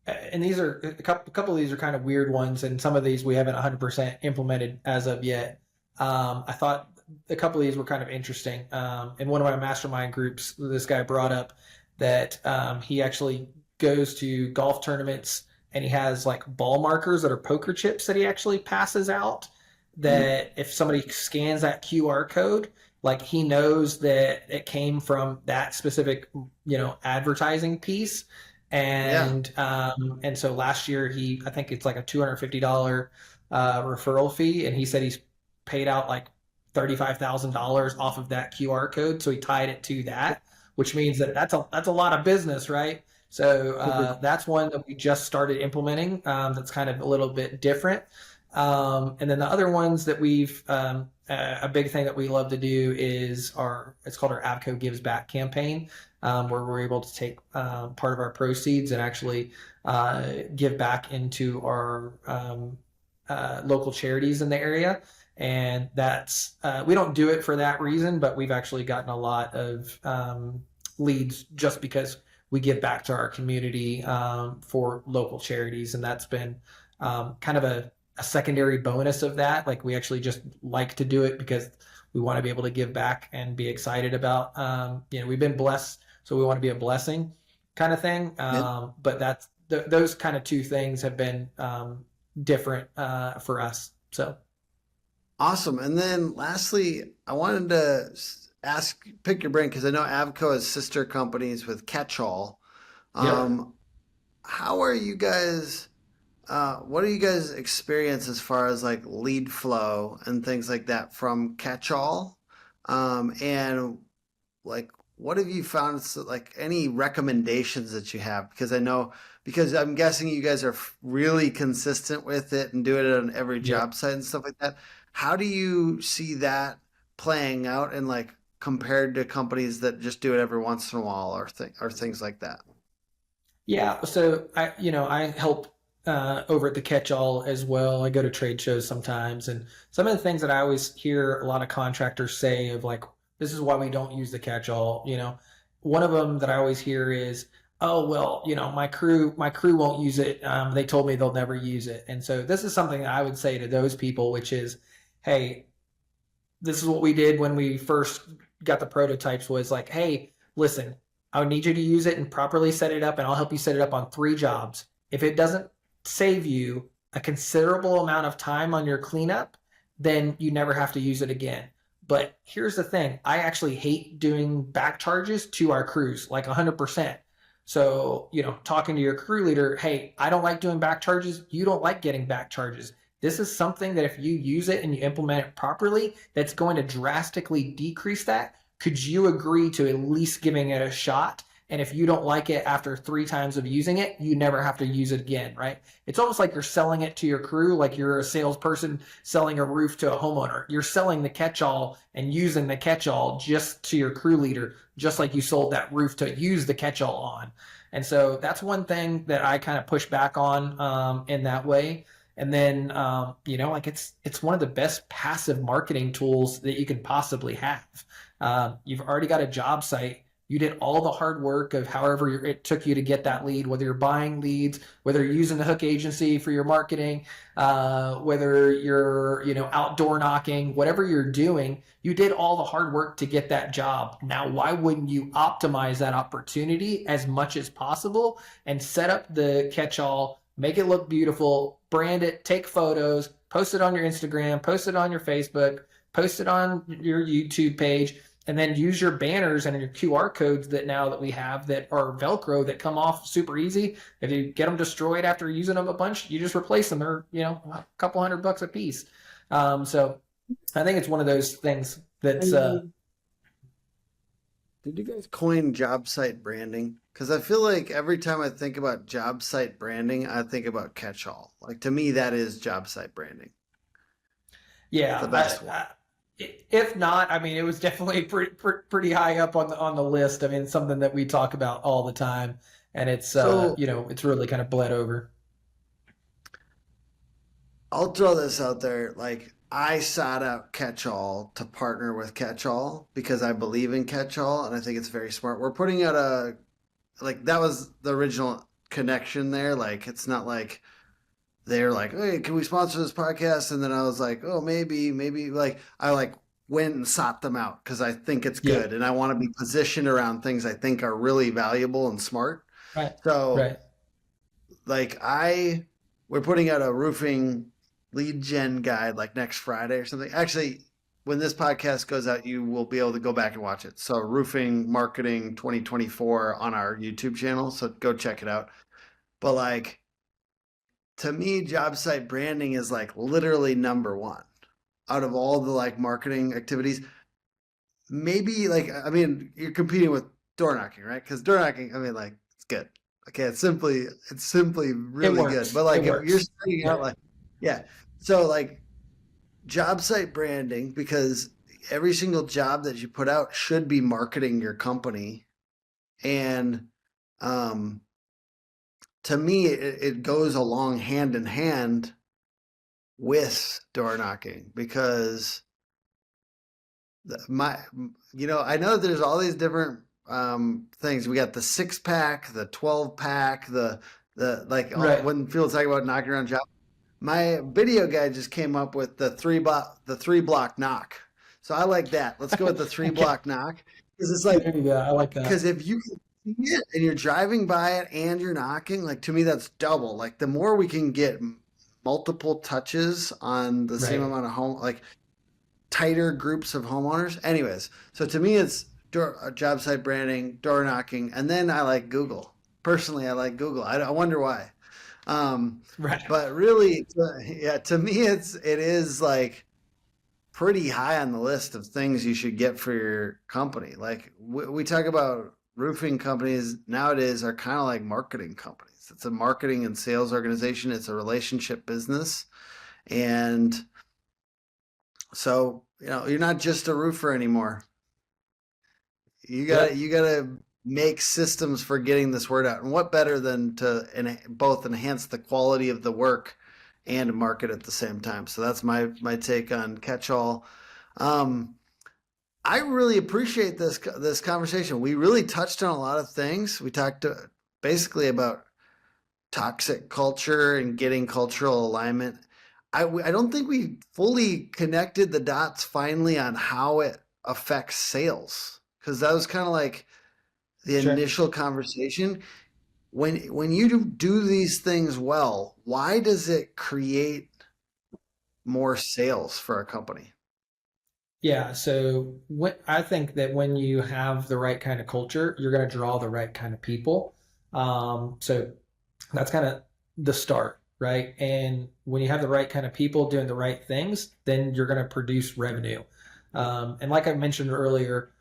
and these are a couple of these are kind of weird ones, and some of these we haven't 100% implemented as of yet. I thought a couple of these were kind of interesting. In one of my mastermind groups, this guy brought up that he actually goes to golf tournaments and he has like ball markers that are poker chips that he actually passes out. Mhm. That if somebody scans that QR code, like he knows that it came from that specific, advertising piece. Yeah. And so last year I think it's like a $250 referral fee, and he said he's paid out like $35,000 off of that QR code. So he tied it to that, which means that that's a lot of business, right? So that's one that we just started implementing. That's kind of a little bit different. And then the other ones that a big thing that we love to do is it's called our Avco Gives Back campaign, where we're able to take part of our proceeds and actually give back into our local charities in the area. And that's we don't do it for that reason, but we've actually gotten a lot of leads just because we give back to our community for local charities, and that's been kind of a secondary bonus of that. Like, we actually just like to do it because we want to be able to give back and be excited about. We've been blessed, so we want to be a blessing, kind of thing. Yeah. But those kind of two things have been different for us. So. Awesome. And then lastly, I wanted to pick your brain because I know Avco has sister companies with Catchall. Yep. Um, how are you guys? What do you guys experience as far as like lead flow and things like that from Catchall? And like, what have you found? Like any recommendations that you have? Because I'm guessing you guys are really consistent with it and do it on every Yep. job site and stuff like that. How do you see that playing out and like compared to companies that just do it every once in a while or things like that? Yeah, so I help over at the Catch-All as well. I go to trade shows sometimes, and some of the things that I always hear a lot of contractors say of like, this is why we don't use the Catch-All. One of them that I always hear is, oh well, my crew won't use it. They told me they'll never use it, and so this is something that I would say to those people, which is, hey, this is what we did when we first got the prototypes. Was like, hey, listen. I would need you to use it and properly set it up, and I'll help you set it up on 3 jobs. If it doesn't save you a considerable amount of time on your cleanup, then you never have to use it again. But here's the thing, I actually hate doing back charges to our crews, like 100%. So, talking to your crew leader, hey, I don't like doing back charges. You don't like getting back charges. This is something that if you use it and you implement it properly, that's going to drastically decrease that. Could you agree to at least giving it a shot? And if you don't like it after 3 times of using it, you never have to use it again, right? It's almost like you're selling it to your crew, like you're a salesperson selling a roof to a homeowner. You're selling the catch-all and using the catch-all just to your crew leader, just like you sold that roof to use the catch-all on. And so that's one thing that I kind of push back on in that way. And then, like it's one of the best passive marketing tools that you could possibly have. You've already got a job site. You did all the hard work of however it took you to get that lead, whether you're buying leads, whether you're using the hook agency for your marketing, whether you're, outdoor knocking, whatever you're doing, you did all the hard work to get that job. Now, why wouldn't you optimize that opportunity as much as possible and set up the catch-all, make it look beautiful, brand it, take photos, post it on your Instagram, post it on your Facebook, post it on your YouTube page, and then use your banners and your QR codes that we have that are Velcro that come off super easy. If you get them destroyed after using them a bunch, you just replace them. They're, a couple $100 a piece. So I think it's one of those things that's... Did you guys coin job site branding? Because I feel like every time I think about job site branding, I think about catch-all. Like, to me, that is job site branding. Yeah. The best one. If not, it was definitely pretty high up on the list. It's something that we talk about all the time, and it's it's really kind of bled over. I'll throw this out there. Like, I sought out Catch-all to partner with Catch-all because I believe in Catch-all and I think it's very smart. We're putting out that was the original connection there. Like, it's not like they're like, hey, can we sponsor this podcast? And then I was like, oh, maybe. Like, I went and sought them out because I think it's good. Yeah. And I want to be positioned around things I think are really valuable and smart. Right. So, we're putting out a roofing lead gen guide like next Friday or something. Actually, when this podcast goes out, you will be able to go back and watch it. So, Roofing Marketing 2024 on our YouTube channel. So go check it out. But to me, job site branding is literally number one out of all the marketing activities. Maybe you're competing with door knocking, right? Because door knocking, it's good. Okay, it's simply really good. But if you're starting out, so job site branding, because every single job that you put out should be marketing your company, and to me, it goes along hand in hand with door knocking because I know there's all these different things. We got the 6-pack, the 12-pack, when people talk about knocking around jobs. My video guy just came up with the 3-block knock. So I like that. Let's go with the 3-block knock because it's I like that. Because if you can see it and you're driving by it and you're knocking, to me that's double. The more we can get multiple touches on the same amount of home, tighter groups of homeowners. Anyways, so to me it's job site branding, door knocking, and then I like Google. Personally, I like Google. I wonder why. But really, to me it is pretty high on the list of things you should get for your company. We talk about roofing companies nowadays are kind of like marketing companies. It's a marketing and sales organization. It's a relationship business. And so, you're not just a roofer anymore. You gotta make systems for getting this word out. And what better than to both enhance the quality of the work and market at the same time. So that's my take on Catch-all. I really appreciate this conversation. We really touched on a lot of things. We talked basically about toxic culture and getting cultural alignment. I don't think we fully connected the dots finally on how it affects sales, because that was kind of the Sure. initial conversation. When you do these things well, why does it create more sales for a company? Yeah, so I think that when you have the right kind of culture, you're going to draw the right kind of people. So that's kind of the start, right? And when you have the right kind of people doing the right things, then you're going to produce revenue. And like I mentioned earlier,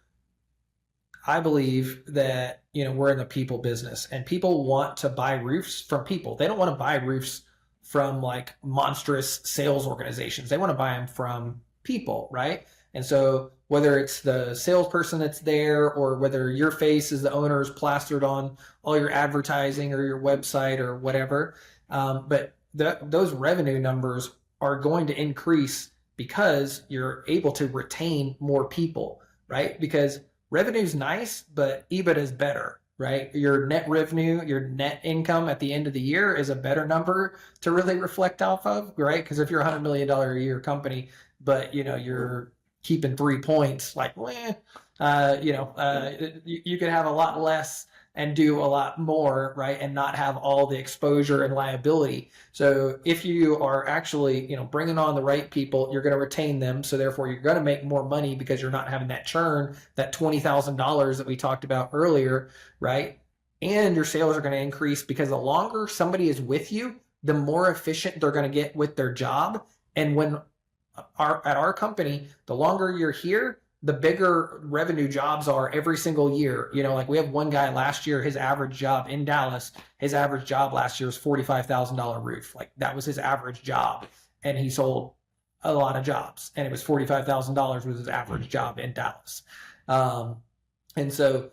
I believe that, we're in the people business and people want to buy roofs from people. They don't want to buy roofs from like monstrous sales organizations. They want to buy them from people, right? And so whether it's the salesperson that's there or whether your face as the owner is plastered on all your advertising or your website or whatever, but those revenue numbers are going to increase because you're able to retain more people, right? Because revenue's nice, but EBITDA is better, right? Your net revenue, your net income at the end of the year is a better number to really reflect off of, right? Because if you're a $100 million a year company, but you're keeping 3 points, like, you could have a lot less and do a lot more, right? And not have all the exposure and liability. So if you are actually, bringing on the right people, you're going to retain them. So therefore you're going to make more money because you're not having that churn, that $20,000 that we talked about earlier, right? And your sales are going to increase because the longer somebody is with you, the more efficient they're going to get with their job. And when at our company, the longer you're here, the bigger revenue jobs are every single year. Like we have one guy last year, his average job in Dallas, his average job last year was $45,000 roof. Like that was his average job. And he sold a lot of jobs. And it was $45,000 was his average job in Dallas. And so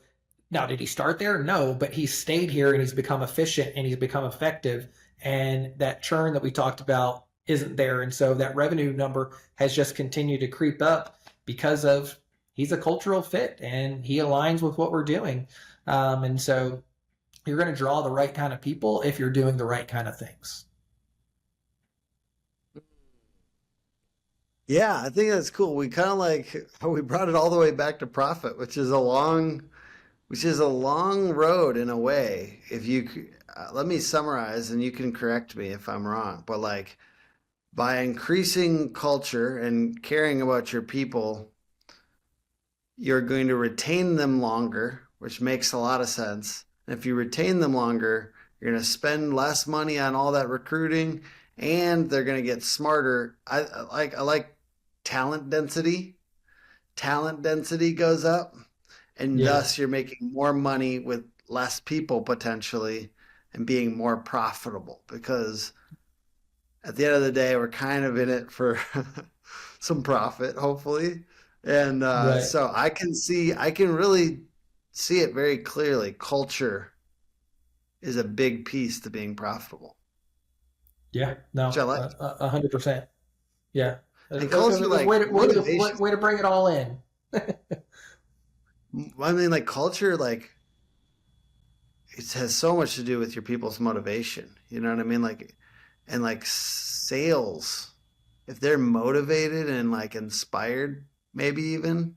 now, did he start there? No, but he stayed here and he's become efficient and he's become effective. And that churn that we talked about isn't there. And so that revenue number has just continued to creep up because of he's a cultural fit and he aligns with what we're doing. And so you're going to draw the right kind of people if you're doing the right kind of things. Yeah, I think that's cool. We kind of like how we brought it all the way back to profit, which is a long road in a way. If let me summarize and you can correct me if I'm wrong, but like by increasing culture and caring about your people, you're going to retain them longer, which makes a lot of sense. And if you retain them longer, you're going to spend less money on all that recruiting and they're going to get smarter. I like talent density. Talent density goes up and Yeah. thus you're making more money with less people potentially and being more profitable because at the end of the day, we're kind of in it for some profit, hopefully. And Right. so I can really see it very clearly. Culture is a big piece to being profitable, Yeah. which I No, like. 100%. Yeah. And culture, like motivation. Way to bring it all in. I mean, like culture, like it has so much to do with your people's motivation. You know what I mean? Like, and like sales, if they're motivated and like inspired, maybe even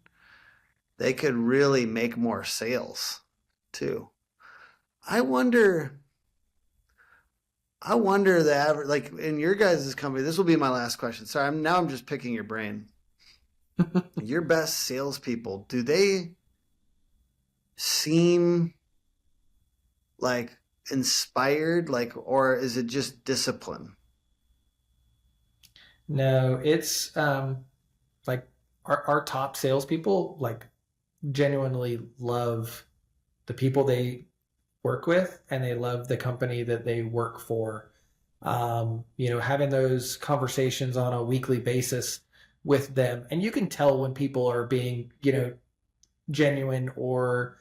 they could really make more sales too. I wonder, I wonder the average, like in your guys' company, this will be my last question. Sorry, I'm just picking your brain. Your best salespeople, do they seem like inspired, like, or is it just discipline? No, it's like our top salespeople like genuinely love the people they work with and they love the company that they work for. Having those conversations on a weekly basis with them, and you can tell when people are being, genuine or,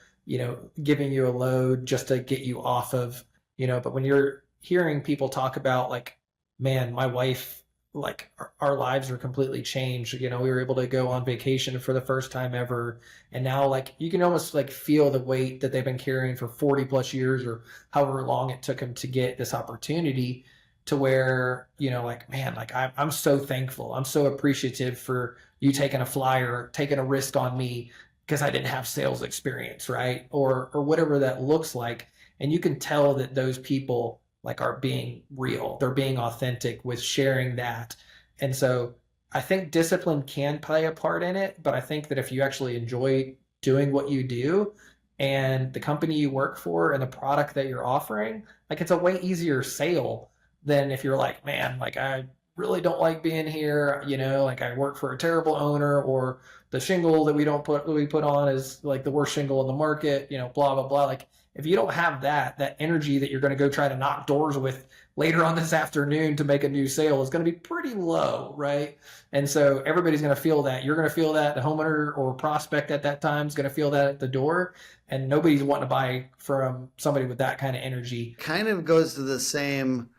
giving you a load just to get you off of, but when you're hearing people talk about like, man, my wife, like our lives are completely changed. We were able to go on vacation for the first time ever. And now like you can almost like feel the weight that they've been carrying for 40 plus years or however long it took them to get this opportunity to where, like, man, like I'm so thankful. I'm so appreciative for you taking a flyer, taking a risk on me, because I didn't have sales experience, right? Or whatever that looks like. And you can tell that those people like are being real. They're being authentic with sharing that. And so I think discipline can play a part in it, but I think that if you actually enjoy doing what you do and the company you work for and the product that you're offering, like it's a way easier sale than if you're like, man, like I really don't like being here, like I work for a terrible owner, or the shingle that we put on is like the worst shingle in the market, blah blah blah. Like if you don't have that energy that you're going to go try to knock doors with later on this afternoon to make a new sale is going to be pretty low, right? And so everybody's going to feel that. You're going to feel that. The homeowner or prospect at that time is going to feel that at the door, and nobody's wanting to buy from somebody with that kind of energy. Kind of goes to the same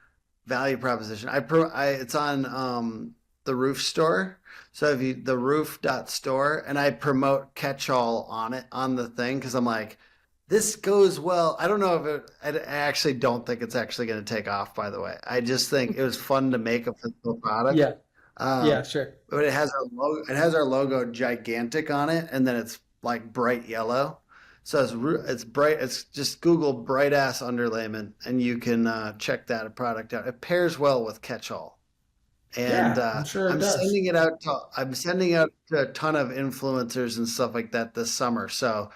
value proposition. It's on the roof store. So if you the roof.store, and I promote catch-all on it on the thing because I'm like, this goes well. I don't know if I actually don't think it's actually going to take off, by the way. I just think it was fun to make a physical product. Yeah. Um, Sure. but it has our logo gigantic on it, and then it's like bright yellow. So it's bright. It's just Google bright ass underlayment, and you can check that product out. It pairs well with catch-all. And Yeah, I'm sure it does. I'm sending out to a ton of influencers and stuff like that this summer. So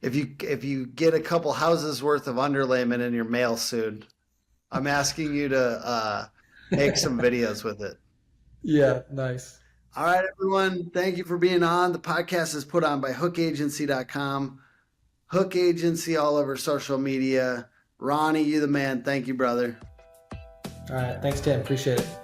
if you get a couple houses worth of underlayment in your mail soon, I'm asking you to make some videos with it. Yeah, nice. All right, everyone. Thank you for being on. The podcast is put on by hookagency.com. Hook Agency all over social media. Ronnie, you the man. Thank you, brother. All right. Thanks, Tim. Appreciate it.